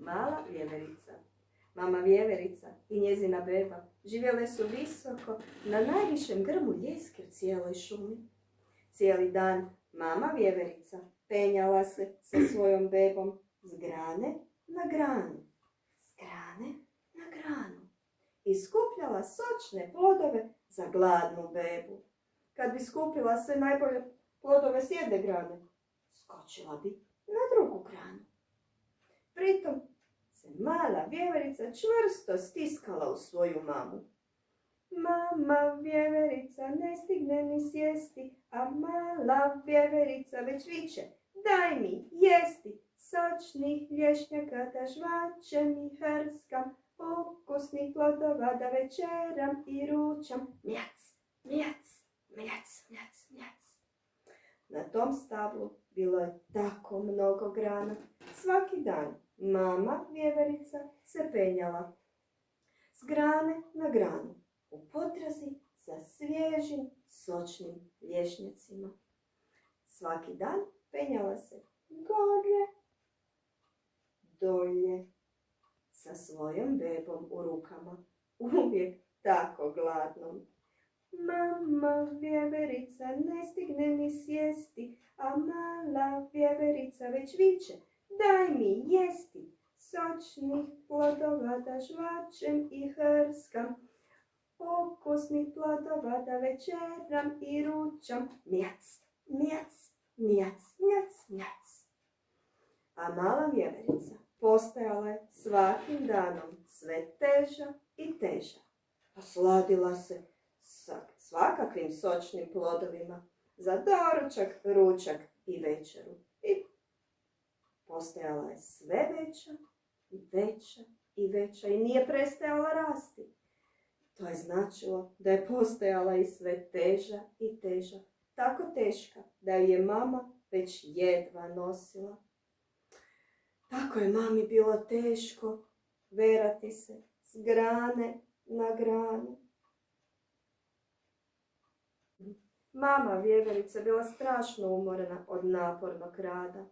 mala vjeverica. Mama vjeverica i njezina beba živjele su visoko na najvišem grmu ljeske u cijeloj šumi. Cijeli dan mama vjeverica penjala se sa svojom bebom s grane na granu, s grane na granu i skupljala sočne plodove za gladnu bebu. Kad bi skupila sve najbolje plodove s jedne grane, skočila bi na drugu granu. Pritom se mala vjeverica čvrsto stiskala u svoju mamu. Mama vjeverica ne stigne ni sjesti, a mala vjeverica već viče, daj mi jesti. Sočnih lješnjaka da žvačem i hrskam, ukusnih plodova da večeram i ručam. Mljac, mljac, mljac, mljac, mljac. Na tom stablu bilo je tako mnogo grana. Svaki dan mama vjeverica se penjala s grane na granu u potrazi za svježim sočnim lješnjacima. Svaki dan penjala se gore, dolje, sa svojom bebom u rukama, uvijek tako gladnom. Mama vjeverica ne stigne ni sjesti, a mala vjeverica već viče, daj mi jesti. Sočnih plodova da žvačem i hrskam, ukusnih plodova da večeram i ručam. Mjac, mjac, mjac, mjac, mjac. A mala vjeverica postajala je svakim danom sve teža i teža. Posladila se sa svakakvim sočnim plodovima za doručak, ručak i večeru. I postajala je sve veća i veća i veća i nije prestajala rasti. To je značilo da je postajala i sve teža i teža. Tako teška da ju je mama već jedva nosila. Tako je mami bilo teško verati se s grane na granu. Mama vjeverica bila strašno umorena od napornog rada.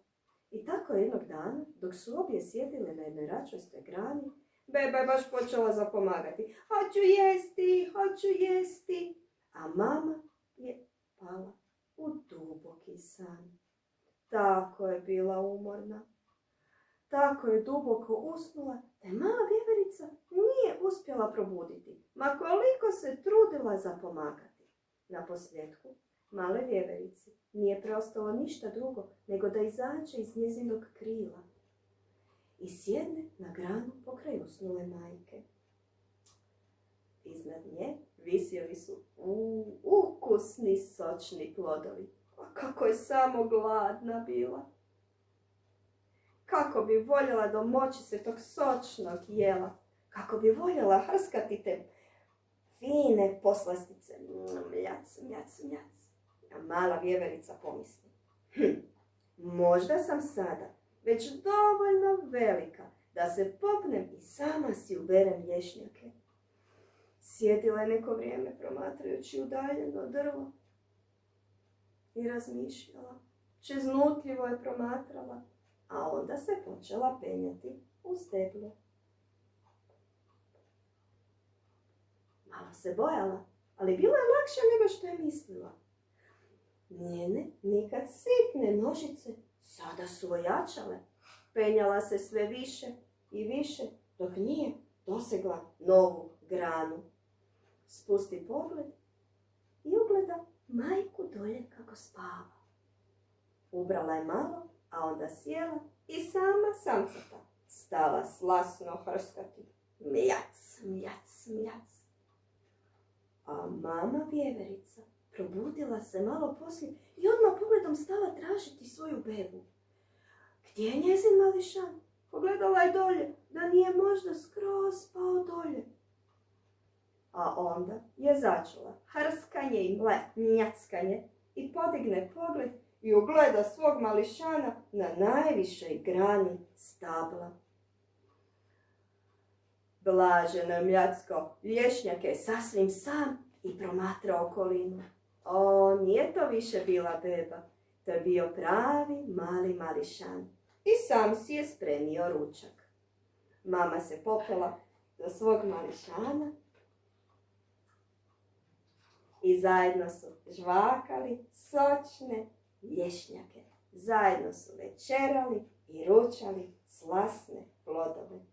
I tako jednog dana, dok su obje sjedile na jednoj račastoj grani, beba je baš počela zapomagati. Hoću jesti, hoću jesti. A mama je pala u duboki san. Tako je bila umorna. Tako je duboko usnula da je mala vjeverica nije uspjela probuditi, ma koliko se trudila zapomagati. Naposljetku, male vjeverici nije preostalo ništa drugo nego da izađe iz njezinog krila i sjedne na granu pokraj usnule majke. Iznad nje visjeli su ukusni sočni plodovi. A kako je samo gladna bila! Kako bi voljela domoći se tog sočnog jela, kako bi voljela hrskati te fine poslastice. Mljac, mljac, mljac. A mala vjeverica pomisli, možda sam sada već dovoljno velika da se popnem i sama si uberem lješnjake. Sjedila je neko vrijeme promatrajući udaljeno drvo i razmišljala. Čeznutljivo je promatrala, a onda se počela penjati uz deblje. Malo se bojala, ali bilo je lakše nego što je mislila. Njene nikad sitne nožice sada su ojačale. Penjala se sve više i više dok nije dosegla novu granu. Spusti pogled i ugleda majku dolje kako spava. Ubrala je malo, a onda sjela i sama samcata stala slasno hrskati. Mljac, mljac, mljac. A mama vjeverica probudila se malo poslije i odmah pogledom stala tražiti svoju bebu. Gdje je njezin mališan? Pogledala je dolje, da nije možda skroz pao dolje. A onda je začula hrskanje i mljackanje i podigne pogled i ugleda svog mališana na najvišoj grani stabla. Blaženo je mljacko lješnjake sasvim sam i promatra okolinu. O, nije to više bila beba, to je bio pravi mali mališan i sam si je spremio ručak. Mama se popela do svog mališana i zajedno su žvakali sočne lješnjake. Zajedno su večerali i ručali slasne plodove.